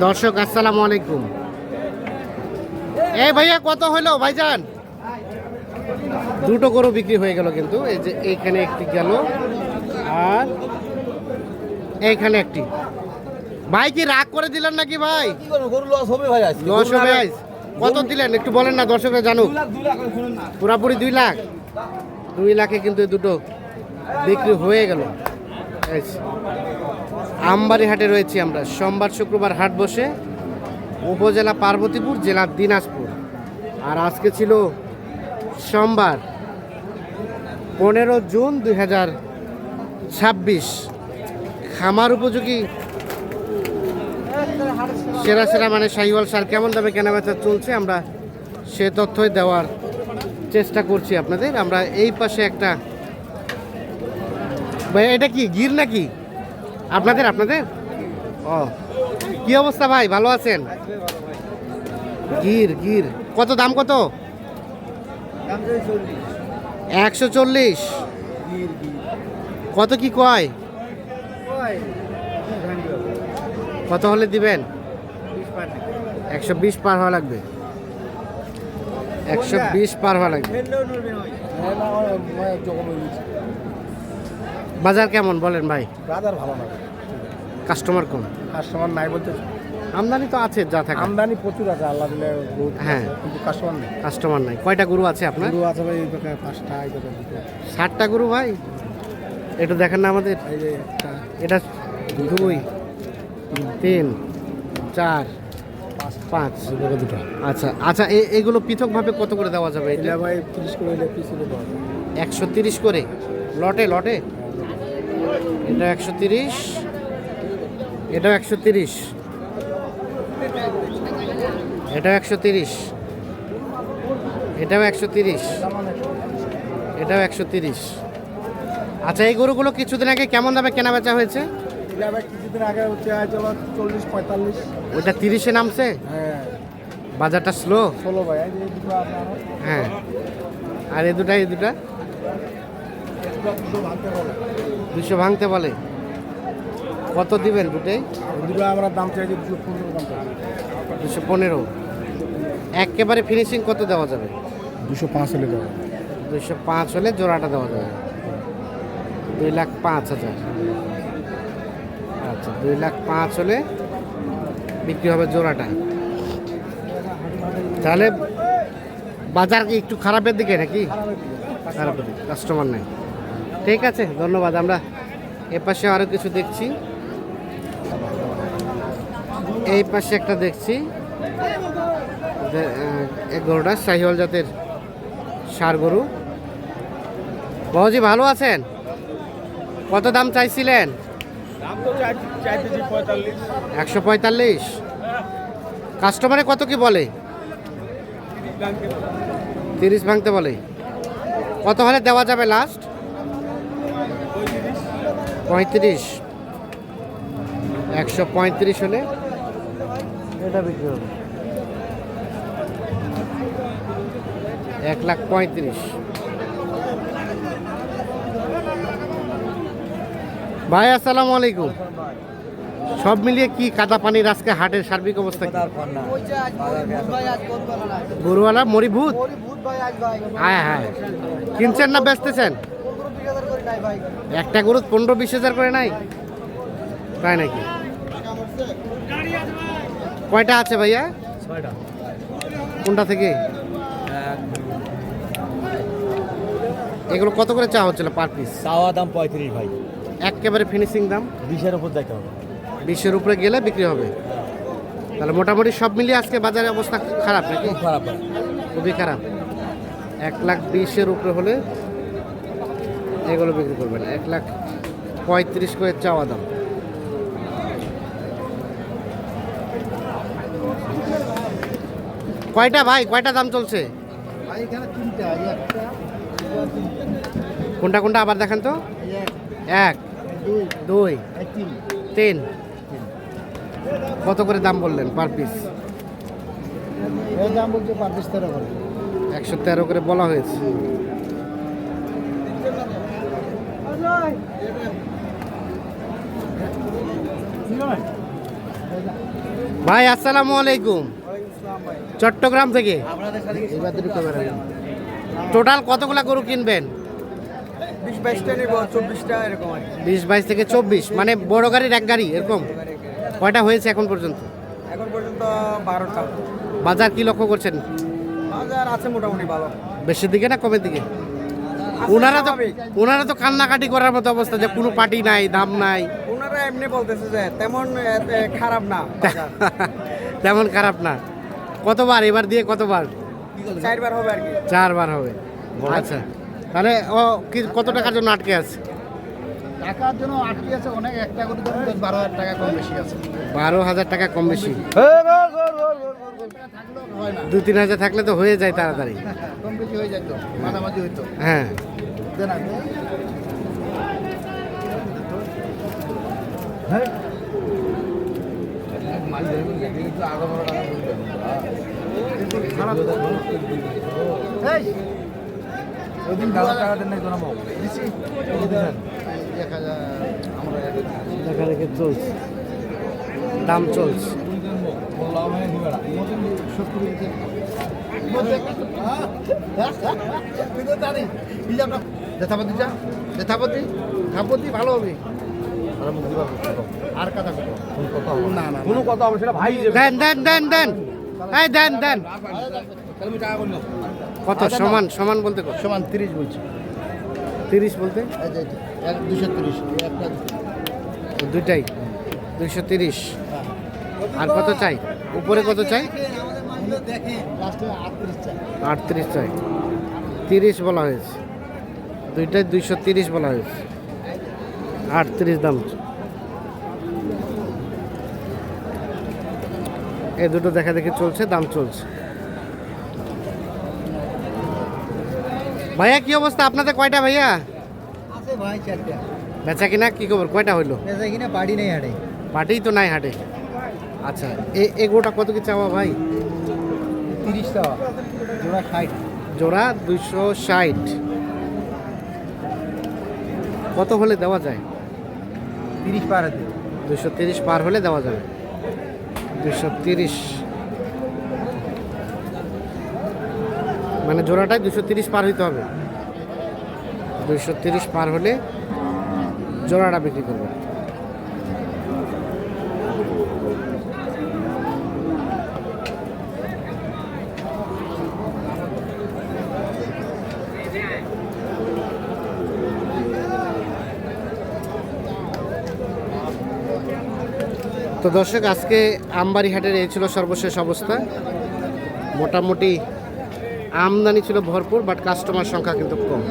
দর্শক আসসালামু আলাইকুম। এই ভাইয়া কত হইলো ভাইজান? দুটো গরু বিক্রি হয়ে গেল, কিন্তু এই যে এইখানে একটি গেল আর এইখানে একটি। ভাই কি রাগ করে দিলেন নাকি ভাই? গরু লস হবে ভাই, লস হবে। কত দিলেন একটু বলেন না, দর্শকরা জানুক। পুরাপুরি 2 লাখ। 2 লাখে কিন্তু দুটো বিক্রি হয়ে গেল। আমবাড়ি হাটে রয়েছি আমরা। সোমবার শুক্রবার হাট বসে, উপজেলা পার্বতীপুর, জেলা দিনাজপুর। আর আজকে ছিল সোমবার 15 জুন 2026। খামার উপযোগী সেরা সেরা মানে শাহিওয়াল সার কেমন দামে কেনাবেচা চলছে আমরা সে তথ্যই দেওয়ার চেষ্টা করছি আপনাদের। আমরা এই পাশে একটা, ভাই এটা কি গির নাকি আপনাদের? ও, কি অবস্থা ভাই, ভালো আছেন? গির কত দাম? কত? 140। কত কি কয়? কত হলে দিবেন? 120 পার হওয়া লাগবে। 120 পার হওয়া লাগবে। বাজার কেমন বলেন ভাই? বাজার ভালো না, কাস্টমার কম। কাস্টমার নাই বলতে। আমদানি তো আছে, যা থাকে আমদানি প্রচুর আছে, আল্লাহ দিলে হ্যাঁ, কিন্তু কাস্টমার নেই। কাস্টমার নাই। কয়টা গরু আছে আপনার? গরু আছে ভাই, এই কথা 5টা, এই কথা 2টো। 60টা গরু ভাই, একটু দেখেন না আমাদের। এই যে একটা, এটা 2 3 4 5 2টো। আচ্ছা আচ্ছা, এগুলো পৃথকভাবে কত করে দেওয়া যাবে? এটা এটা ভাই 30 করে হলে পিস হলে পাওয়া যায়। 130 করে লটে। এটা 130, এটাও 130, এটাও 130, এটাও 130, এটাও 130। আচ্ছা, এই গরুগুলো কিছুদিন আগে কেমন দামে কেনা বেচা হয়েছে? এটা ভাই কিছুদিন আগে হচ্ছে 40-45। ওইটা 30-এ নামছে। হ্যাঁ, বাজারটা স্লো। 16 ভাই। এই যে দুটো আপনার, হ্যাঁ, আর এই দুটা 200 ভাঙতে বলে। কত দিবেন দুটোই? দুটো আমরা দাম চাইছি 215 দাম চাইছি। 215। একেবারে ফিনিশিং কত দেওয়া যাবে? 205 হলে দেওয়া। 205 হলে জোড়াটা দেওয়া যাবে। 2,05,000। আচ্ছা, 2,05,000 হলে বিক্রি হবে জোড়াটা। তাহলে বাজার কি একটু খারাপের দিকে নাকি? খারাপের দিকে, কাস্টমার নেই। ঠিক আছে, ধন্যবাদ। আমরা এপাশে আরও কিছু দেখছি। এই পাশে একটা দেখছি, গরুটা শাহিওয়াল জাতের ষাঁড় গরু। বাবুজি ভালো আছেন? কত দাম চাইছিলেন? 145। কাস্টমারে কত কি বলে? 30 ভাঙতে বলে। কত হলে দেওয়া যাবে লাস্ট? 35। 135 হলে এটা বিক্রি হবে। 1,35,000। ভাই আসসালামু আলাইকুম। সব মিলিয়ে কি কাদা পানির আজকে হাটের সার্বিক অবস্থা কি? গরুওয়ালা মরিভূত। হ্যাঁ হ্যাঁ, কিনছেন না বেচতেছেন? একটা গরু 15-20 হাজার করে নাই, তাই নাকি? কয়টা আছে ভাইয়া? 6টা। কোনটা থেকে? এগুলো কত করে চাওয়া হচ্ছিল পার পিস? চাওয়া দাম 35 ভাই। একেবারে ফিনিশিং দাম 20-এর উপর যাইতে হবে। 20-এর উপরে গেলে বিক্রি হবে। তাহলে মোটামুটি সব মিলিয়ে আজকে বাজারের অবস্থা খারাপ নাকি? খারাপ ভাই, খুবই খারাপ। 1,20,000-এর উপরে হলে এগুলো বিক্রি করবেন। 1,35,000 করে চাওয়া দাম। কয়টা ভাই, কয়টা দাম চলছে? কোনটা কোনটা আবার দেখেন তো? 1 2 3। কত করে দাম বললেন পার পিস? দাম বলছে পার পিস 13 করে। 113 করে বলা হয়েছে। ভাই আসসালামু আলাইকুম, চট্টগ্রাম থেকে। টোটাল কতগুলা গরু কিনবেন? 20-22টা নেব, 24টা এরকম আর কি। 20-22 থেকে 24, মানে বড় গাড়ির এক গাড়ি এরকম। কয়টা হয়েছে এখন পর্যন্ত? এখন পর্যন্ত 12টা। বাজার কি লক্ষ্য করছেন? বাজার আছে মোটামুটি ভালো। বেশির দিকে না কমের দিকে? আছে ওনারা স্বাভাবিক। কান্নাকাটি করার মতো অবস্থা যে কোনো পার্টি নাই, দাম নাই। ওনারা এমনি বলতেছে যে তেমন খারাপ না বাজার। তেমন খারাপ না। কতবার এবার দিয়ে কতবার? 4বার হবে আর কি। 4বার হবে। আচ্ছা, তাহলে ও কি কত টাকার জন্য আটকে আছে? টাকার জন্য আটকে আছে অনেক, একটা করে ধরুন 12,000 টাকা কম বেশি আছে। 12,000 টাকা কম বেশি। হয় না, 2-3 হাজার থাকলে তো হয়ে যায় তাড়াতাড়ি। কম বেশি হয়ে যেত, মাঝামাঝি হইতো। হ্যাঁ, দেন আপনি। এই, ওইদিন 10,000 টাকা দেন নাই জনাবো। দিছি। কত দিছেন? 1000 আমরা দেখা রেখে চলছে, দাম চলছে। ভালো হবে। আর কথা না না কোনো কথা হবে সেটা ভাই দেন দেন দেন দেন, এই দেন দেন। কত সমান সমান বলতে কত? সমান 30 বলছি। 30 বলতে 230 একটা দুইটাই 230। আর কত চাই? উপরে কত চাই? দেখি লাস্টে 38 চাই। 38 চাই। 30 বলা হয়েছে, দুইটাই 230 বলা হয়েছে। 38 দাম। এই দুটো দেখা দেখি চলছে, দাম চলছে। ভাইয়া কি অবস্থা আপনাদের? কয়টা ভাইয়া আছে ভাই 4টা। বেচা কিনা কি খবর? কয়টা হইলো? বেচা কিনা বাড়ি নেই হাটে। পার্টি তো নাই হাটে। আচ্ছা, এগোটা কত কি চাওয়া ভাই? 30 টাকা জোড়া 60। জোড়া 260। কত হলে দেওয়া যায়? 30 পার আছে। 230 পার হলে দেওয়া যাবে। 230 মানে জোড়াটায় 230 পার হইতে হবে। 230 পার হলে জোড়াটা বিক্রি করবে। তো দর্শক, আজকে আমবাড়ি হাটের এই ছিল সর্বশেষ অবস্থা। মোটামুটি আমদানি ছিল ভরপুর, বাট কাস্টমার সংখ্যা কিন্তু কম।